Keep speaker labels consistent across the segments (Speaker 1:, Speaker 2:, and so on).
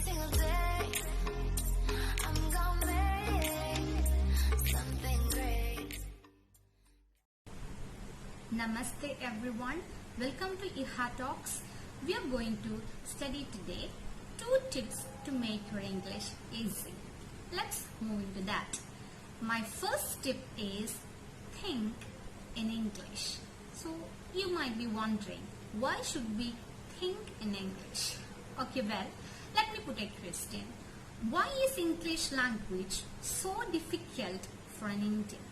Speaker 1: single day. I'm gonna make something great.
Speaker 2: Namaste everyone, welcome to IHA Talks. We are going to study today 2 tips to make your English easy. Let's move into that. My first tip is think in English. So you might be wondering, why should we think in English? Okay, well, let me put a question. Why is English language so difficult for an Indian?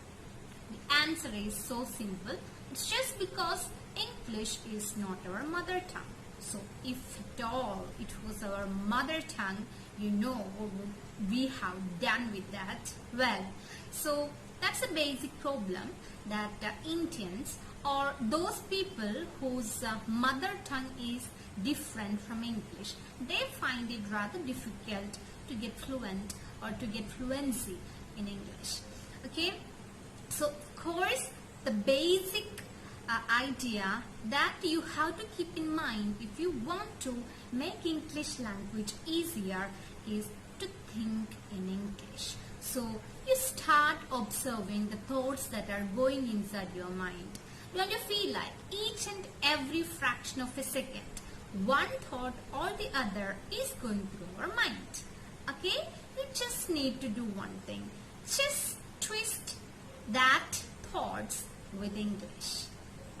Speaker 2: The answer is so simple. It's just because English is not our mother tongue. So if at all it was our mother tongue, you know what would we have done with that? Well, so that's a basic problem that Indians or those people whose mother tongue is different from English, they find it rather difficult to get fluent or to get fluency in English. Okay, so of course the basic idea that you have to keep in mind if you want to make English language easier is to think in English. So you start observing the thoughts that are going inside your mind. Don't you feel like each and every fraction of a second, one thought or the other is going through your mind? Okay, you just need to do one thing. Just twist that thoughts with English.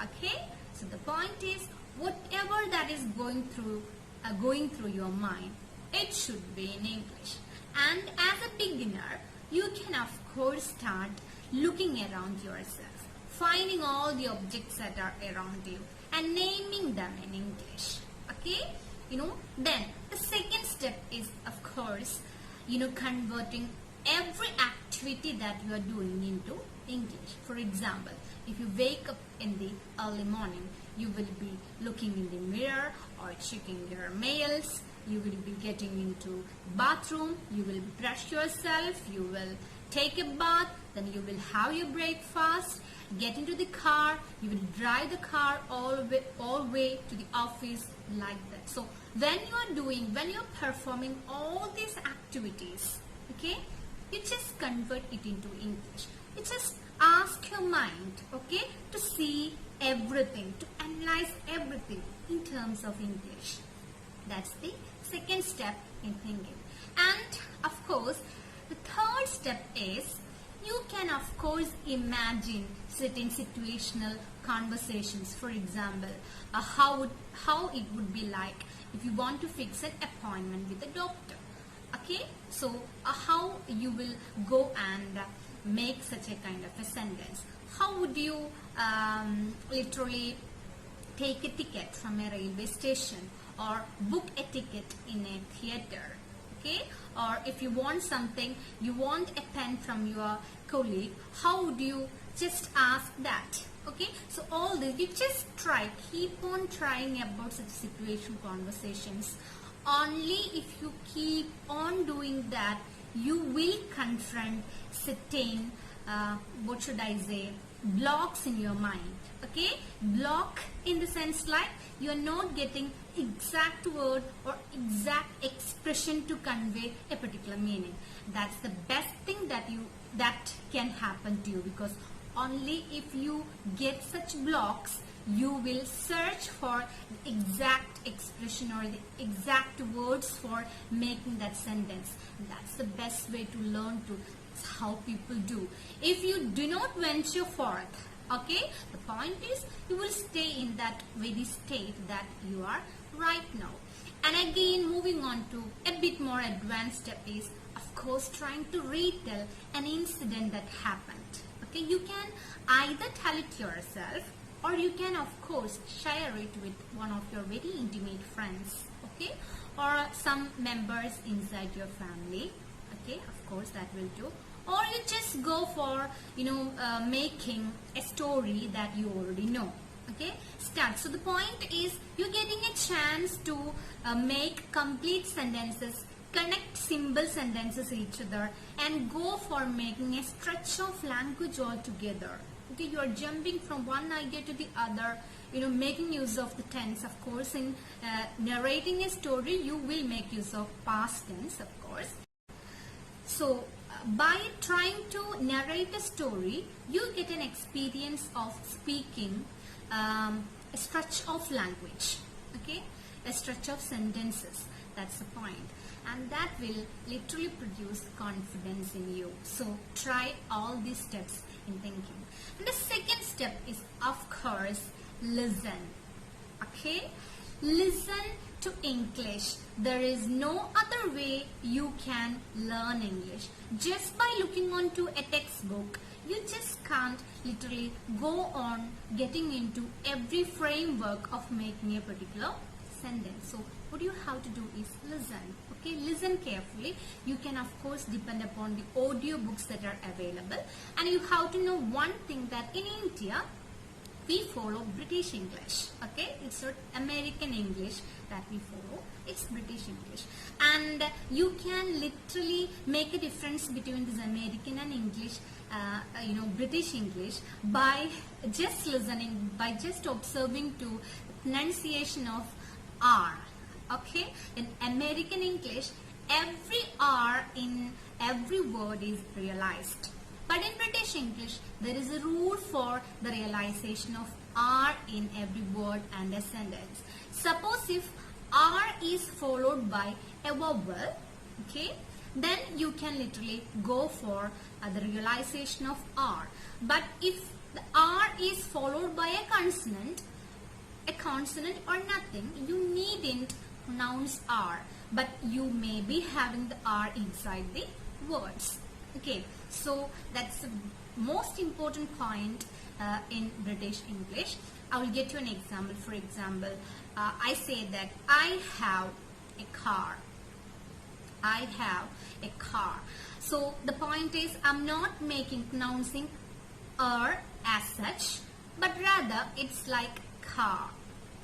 Speaker 2: Okay, so the point is, whatever that is going through your mind, it should be in English. And as a beginner, you can of course start looking around yourself, finding all the objects that are around you and naming them in English. Okay, then the second step is of course, converting every activity that you are doing into English. For example, if you wake up in the early morning, you will be looking in the mirror or checking your mails. You will be getting into bathroom. You will brush yourself. You will take a bath. Then you will have your breakfast. Get into the car. You will drive the car all way to the office like that. So when you are performing all these activities, okay, you just convert it into English. You just ask your mind, okay, to see everything, to analyze everything in terms of English. That's the second step in thinking. And of course, the third step is you can of course imagine certain situational conversations. For example, how it would be like if you want to fix an appointment with a doctor. Okay, so how you will go and make such a kind of a sentence. How would you literally take a ticket from a railway station or book a ticket in a theater? Okay, or if you want something, you want a pen from your colleague, how would you just ask that? Okay, so all this you just keep on trying about such situation conversations. Only if you keep on doing that, you will confront certain, blocks in your mind. Okay, block in the sense like you are not getting exact word or exact expression to convey a particular meaning. That's the best thing that can happen to you, because only if you get such blocks, you will search for the exact expression or the exact words for making that sentence. That's the best way to learn to. It's how people do. If you do not venture forth, okay, the point is you will stay in that very state that you are right now. And again, moving on to a bit more advanced step is of course trying to retell an incident that happened. Okay, you can either tell it yourself, or you can of course share it with one of your very intimate friends, okay, or some members inside your family. Okay, of course that will do. Or you just go for making a story that you already know. Okay, start. So the point is you're getting a chance to make complete sentences, connect simple sentences each other, and go for making a stretch of language altogether. Okay, you are jumping from one idea to the other. making use of the tense. Of course, in narrating a story, you will make use of past tense, of course. So, by trying to narrate a story, you get an experience of speaking a stretch of language, okay, a stretch of sentences. That's the point, and that will literally produce confidence in you. So, try all these steps in thinking. And the second step is, of course, listen. Okay, listen to English. There is no other way you can learn English. Just by looking onto a textbook, you just can't literally go on getting into every framework of making a particular sentence. So what you have to do is listen. Okay, listen carefully. You can of course depend upon the audio books that are available, and you have to know one thing, that in India we follow British English. Okay, it's not American English that we follow, it's British English, and you can literally make a difference between this American and English, British English, by just listening, by just observing to pronunciation of R. Okay, in American English, every R in every word is realized. But in British English, there is a rule for the realization of R in every word and a sentence. Suppose if R is followed by a vowel, okay, then you can literally go for the realization of R. But if the R is followed by a consonant or nothing, you needn't pronounce R, but you may be having the R inside the words. Okay, so that's the most important point in British English. I will get you an example. For example, I say that I have a car. I have a car. So the point is, I'm not pronouncing R as such, but rather it's like car.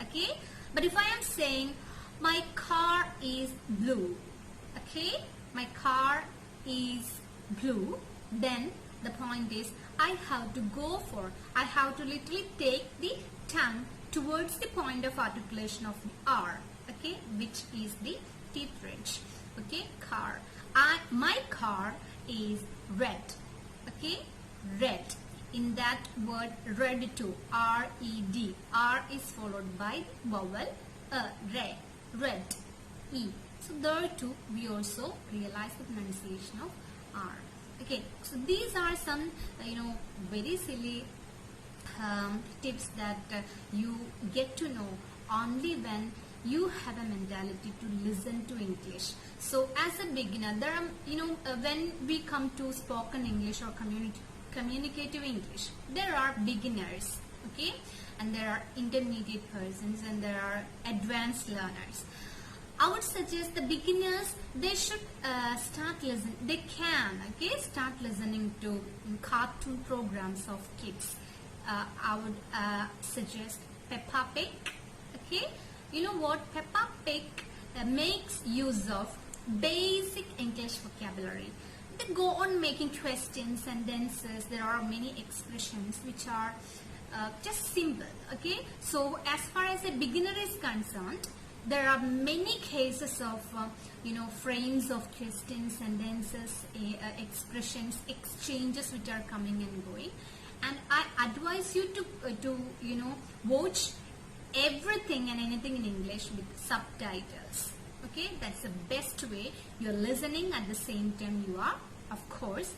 Speaker 2: Okay, but if I am saying my car is blue, okay, my car is blue, then the point is I have to literally take the tongue towards the point of articulation of the R, okay, which is the teeth ridge. Okay, car. My car is red. Okay, red. In that word red too, R-E-D. R is followed by vowel red, E. So there too we also realize the pronunciation of R. Okay, so these are some very silly tips that you get to know only when you have a mentality to listen to English. So as a beginner, there are when we come to spoken English or communicative English, there are beginners, okay, and there are intermediate persons, and there are advanced learners. I would suggest the beginners, they should start listening to cartoon programs of kids. I would suggest Peppa Pig. Okay, you know what, Peppa Pig makes use of basic English vocabulary. They go on making questions, sentences. There are many expressions which are just simple. Okay, so as far as a beginner is concerned, there are many cases of frames of questions, sentences, expressions, exchanges which are coming and going, and I advise you to watch everything and anything in English with subtitles. Okay, that's the best way. You're listening, at the same time you are of course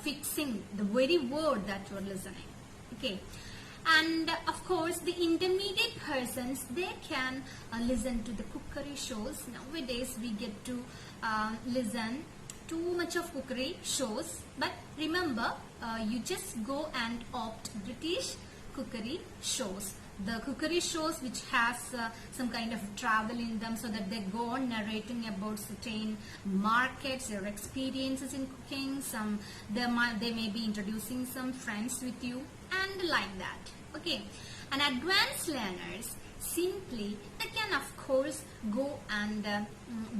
Speaker 2: fixing the very word that you're listening. Okay, and of course the intermediate persons, they can listen to the cookery shows. Nowadays we get to listen too much of cookery shows, but remember, you just go and opt British cookery shows. The cookery shows which has some kind of travel in them, so that they go on narrating about certain markets, their experiences in cooking. They may be introducing some friends with you, and like that. Okay, and advanced learners, simply they can of course go and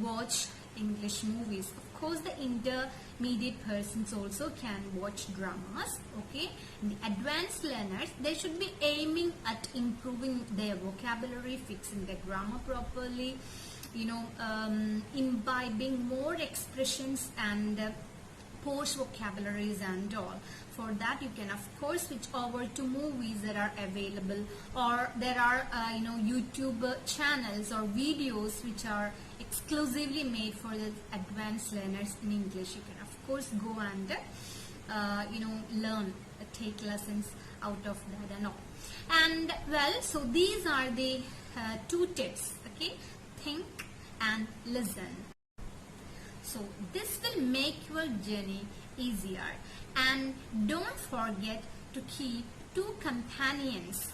Speaker 2: watch English movies. Of course the intermediate persons also can watch dramas. Okay, the advanced learners, they should be aiming at improving their vocabulary, fixing the grammar properly, imbibing more expressions and post vocabularies and all. For that, you can of course switch over to movies that are available, or there are YouTube channels or videos which are exclusively made for the advanced learners in English. You can of course go and learn, take lessons out of that and all. And well, so these are the 2 tips. Okay, think and listen. So this will make your journey easier, and don't forget to keep 2 companions.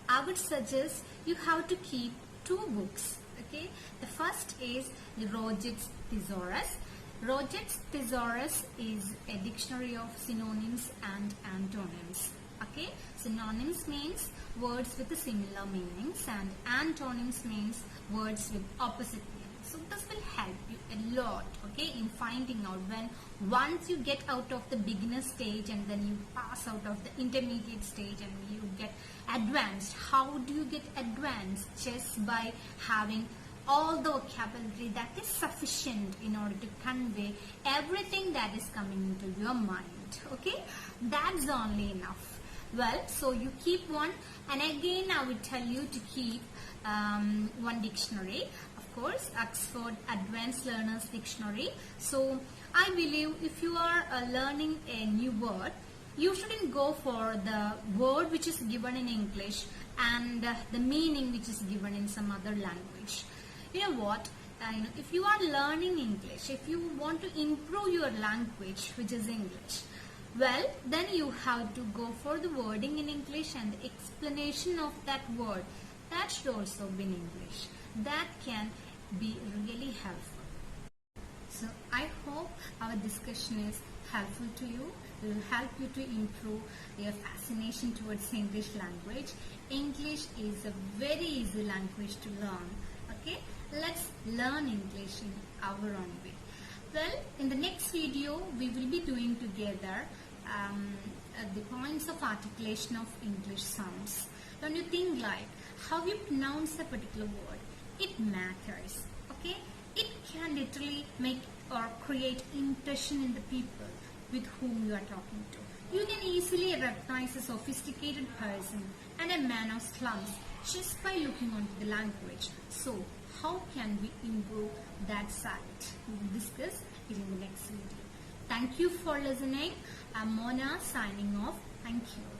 Speaker 2: I would suggest you have to keep 2 books. Okay, the first is the Roget's Thesaurus. Roget's Thesaurus is a dictionary of synonyms and antonyms. Okay, synonyms means words with similar meanings, and antonyms means words with opposite meanings. So this will help you a lot, okay, in finding out when once you get out of the beginner stage and then you pass out of the intermediate stage and you get advanced. How do you get advanced? Just by having all the vocabulary that is sufficient in order to convey everything that is coming into your mind. Okay, that's only enough. Well, so you keep one, and again I would tell you to keep one dictionary. Of course, Oxford Advanced Learners Dictionary. So I believe if you are learning a new word, you shouldn't go for the word which is given in English and the meaning which is given in some other language. You know what? If you are learning English, if you want to improve your language, which is English, well, then you have to go for the wording in English and the explanation of that word. That should also be in English. That can be really helpful. So I hope our discussion is helpful to you. It will help you to improve your fascination towards English language. English is a very easy language to learn. Okay, let's learn English in our own way. Well, in the next video, we will be doing together the points of articulation of English sounds. When you think like how you pronounce a particular word, it matters. Okay, it can literally make or create impression in the people with whom you are talking to. You can easily recognize a sophisticated person and a man of slums just by looking onto the language. So how can we improve that side? We will discuss it in the next video. Thank you for listening. I'm Mona signing off. Thank you.